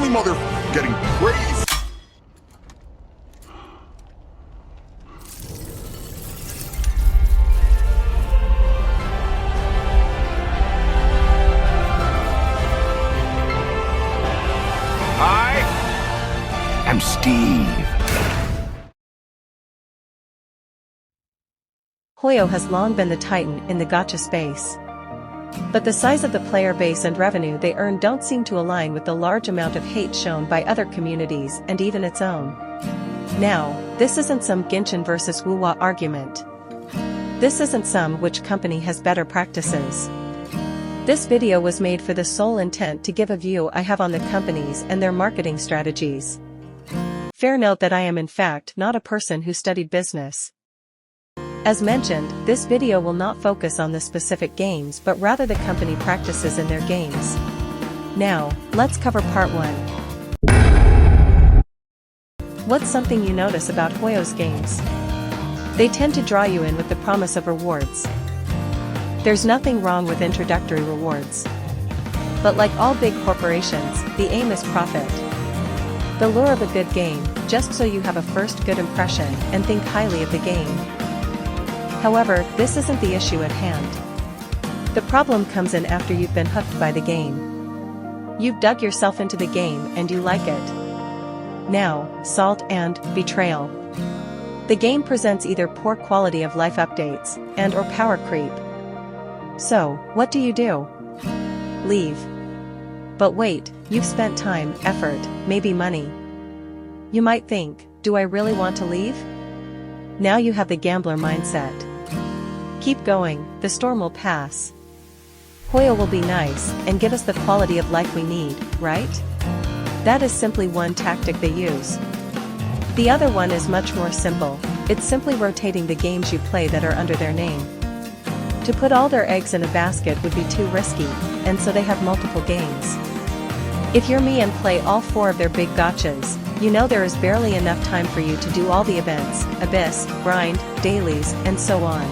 only mother getting praise. I'm Steve. Hoyo has long been the titan in the gacha space. But the size of the player base and revenue they earn don't seem to align with the large amount of hate shown by other communities and even its own. Now, this isn't some Genshin versus Wuwa argument. This isn't some which company has better practices. This video was made for the sole intent to give a view I have on the companies and their marketing strategies. Fair note that I am in fact not a person who studied business. As mentioned, this video will not focus on the specific games but rather the company practices in their games. Now, let's cover part 1. What's something you notice about Hoyo's games? They tend to draw you in with the promise of rewards. There's nothing wrong with introductory rewards. But like all big corporations, the aim is profit. The lure of a good game, just so you have a first good impression and think highly of the game. However, this isn't the issue at hand. The problem comes in after you've been hooked by the game. You've dug yourself into the game and you like it. Now, salt and betrayal. The game presents either poor quality of life updates and/or power creep. So, what do? Leave. But wait, you've spent time, effort, maybe money. You might think, do I really want to leave? Now you have the gambler mindset. Keep going, the storm will pass. Hoyo will be nice and give us the quality of life we need, right? That is simply one tactic they use. The other one is much more simple. It's simply rotating the games you play that are under their name. To put all their eggs in a basket would be too risky, and so they have multiple games. If you're me and play all 4 of their big gachas, you know there is barely enough time for you to do all the events, abyss, grind, dailies, and so on.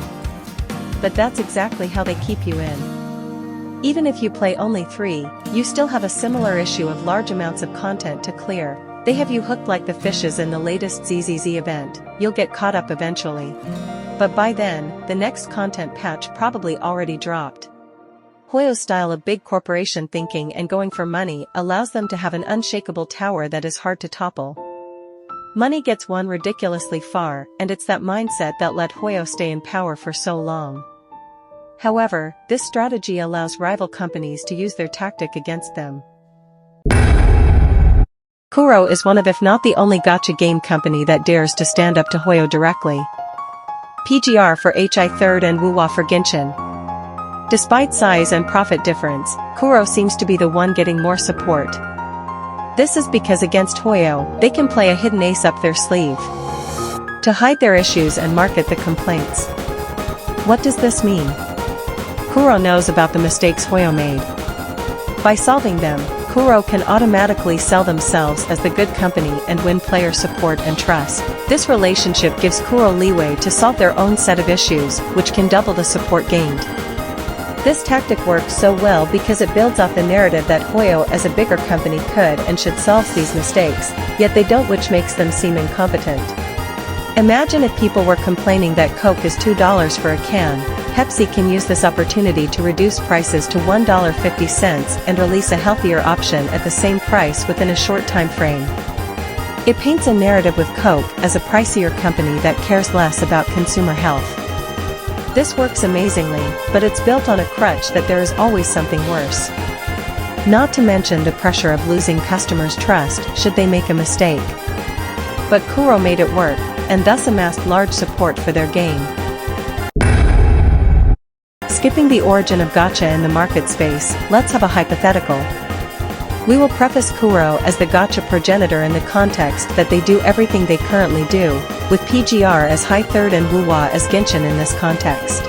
But that's exactly how they keep you in. Even if you play only 3, you still have a similar issue of large amounts of content to clear. They have you hooked like the fishes in the latest ZZZ event. You'll get caught up eventually. But by then, the next content patch probably already dropped. Hoyo's style of big corporation thinking and going for money allows them to have an unshakable tower that is hard to topple. Money gets one ridiculously far, and it's that mindset that let Hoyo stay in power for so long. However, this strategy allows rival companies to use their tactic against them. Kuro is one of if not the only gacha game company that dares to stand up to Hoyo directly. PGR for HI third and Wuwa for Genshin. Despite size and profit difference, Kuro seems to be the one getting more support. This is because against Hoyo, they can play a hidden ace up their sleeve to hide their issues and market the complaints. What does this mean? Kuro knows about the mistakes Hoyo made. By solving them, Kuro can automatically sell themselves as the good company and win player support and trust. This relationship gives Kuro leeway to solve their own set of issues, which can double the support gained. This tactic works so well because it builds off the narrative that Hoyo as a bigger company could and should solve these mistakes, yet they don't, which makes them seem incompetent. Imagine if people were complaining that Coke is $2 for a can. Pepsi can use this opportunity to reduce prices to $1.50 and release a healthier option at the same price within a short time frame. It paints a narrative with Coke as a pricier company that cares less about consumer health. This works amazingly, but it's built on a crutch that there is always something worse. Not to mention the pressure of losing customers' trust should they make a mistake. But Kuro made it work, and thus amassed large support for their game. Skipping the origin of gacha in the market space, let's have a hypothetical. We will preface Kuro as the gacha progenitor in the context that they do everything they currently do, with PGR as high third and Wuwa as Genshin in this context.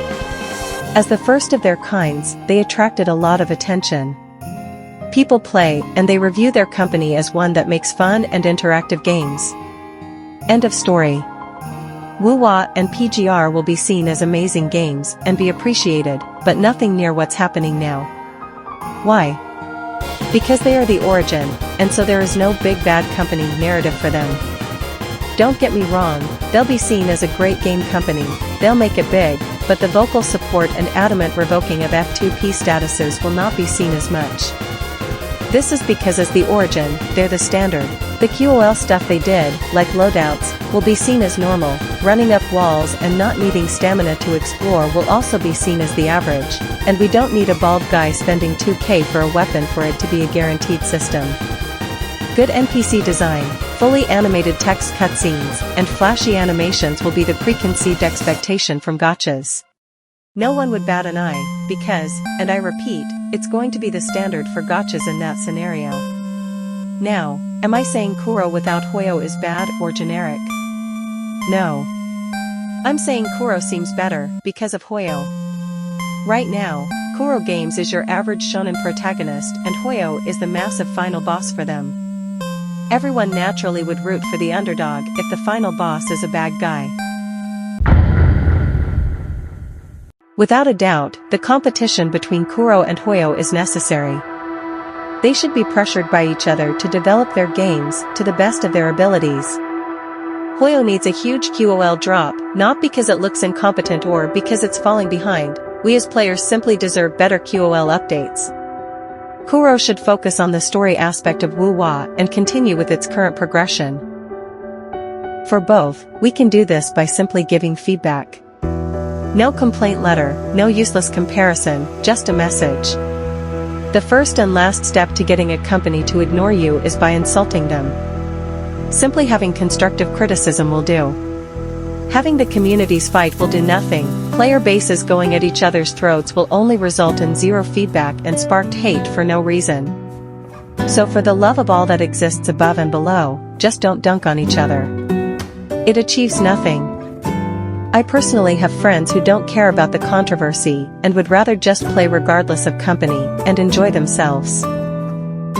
As the first of their kinds, they attracted a lot of attention. People play, and they review their company as one that makes fun and interactive games. End of story. Wuwa and PGR will be seen as amazing games and be appreciated, but nothing near what's happening now. Why? Because they are the origin, and so there is no big bad company narrative for them. Don't get me wrong, they'll be seen as a great game company, they'll make it big, but the vocal support and adamant revoking of F2P statuses will not be seen as much. This is because as the origin, they're the standard. The QOL stuff they did, like loadouts, will be seen as normal, running up walls and not needing stamina to explore will also be seen as the average, and we don't need a bald guy spending 2K for a weapon for it to be a guaranteed system. Good NPC design, fully animated text cutscenes, and flashy animations will be the preconceived expectation from gachas. No one would bat an eye, because, and I repeat, it's going to be the standard for gachas in that scenario. Now, am I saying Kuro without Hoyo is bad or generic? No. I'm saying Kuro seems better, because of Hoyo. Right now, Kuro Games is your average shonen protagonist and Hoyo is the massive final boss for them. Everyone naturally would root for the underdog if the final boss is a bad guy. Without a doubt, the competition between Kuro and Hoyo is necessary. They should be pressured by each other to develop their games to the best of their abilities. Hoyo needs a huge QOL drop, not because it looks incompetent or because it's falling behind. We as players simply deserve better QOL updates. Kuro should focus on the story aspect of Wu-Wa and continue with its current progression. For both, we can do this by simply giving feedback. No complaint letter, no useless comparison, just a message. The first and last step to getting a company to ignore you is by insulting them. Simply having constructive criticism will do. Having the communities fight will do nothing. Player bases going at each other's throats will only result in zero feedback and sparked hate for no reason. So for the love of all that exists above and below, just don't dunk on each other. It achieves nothing. I personally have friends who don't care about the controversy and would rather just play regardless of company and enjoy themselves.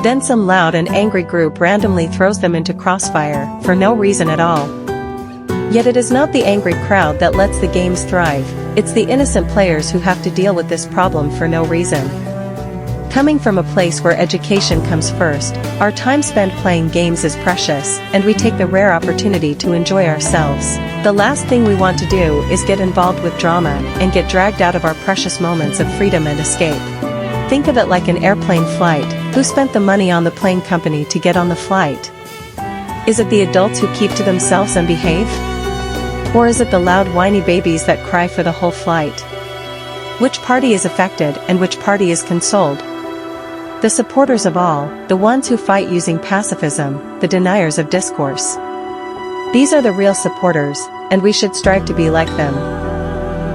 Then some loud and angry group randomly throws them into crossfire for no reason at all. Yet it is not the angry crowd that lets the games thrive, it's the innocent players who have to deal with this problem for no reason. Coming from a place where education comes first, our time spent playing games is precious, and we take the rare opportunity to enjoy ourselves. The last thing we want to do is get involved with drama and get dragged out of our precious moments of freedom and escape. Think of it like an airplane flight. Who spent the money on the plane company to get on the flight? Is it the adults who keep to themselves and behave? Or is it the loud whiny babies that cry for the whole flight? Which party is affected and which party is consoled? The supporters of all, the ones who fight using pacifism, the deniers of discourse. These are the real supporters, and we should strive to be like them.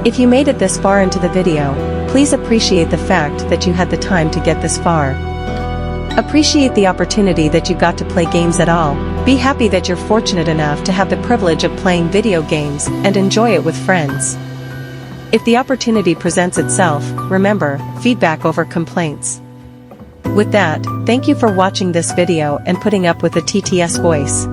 If you made it this far into the video, please appreciate the fact that you had the time to get this far. Appreciate the opportunity that you got to play games at all. Be happy that you're fortunate enough to have the privilege of playing video games and enjoy it with friends. If the opportunity presents itself, remember, feedback over complaints. With that, thank you for watching this video and putting up with the TTS voice.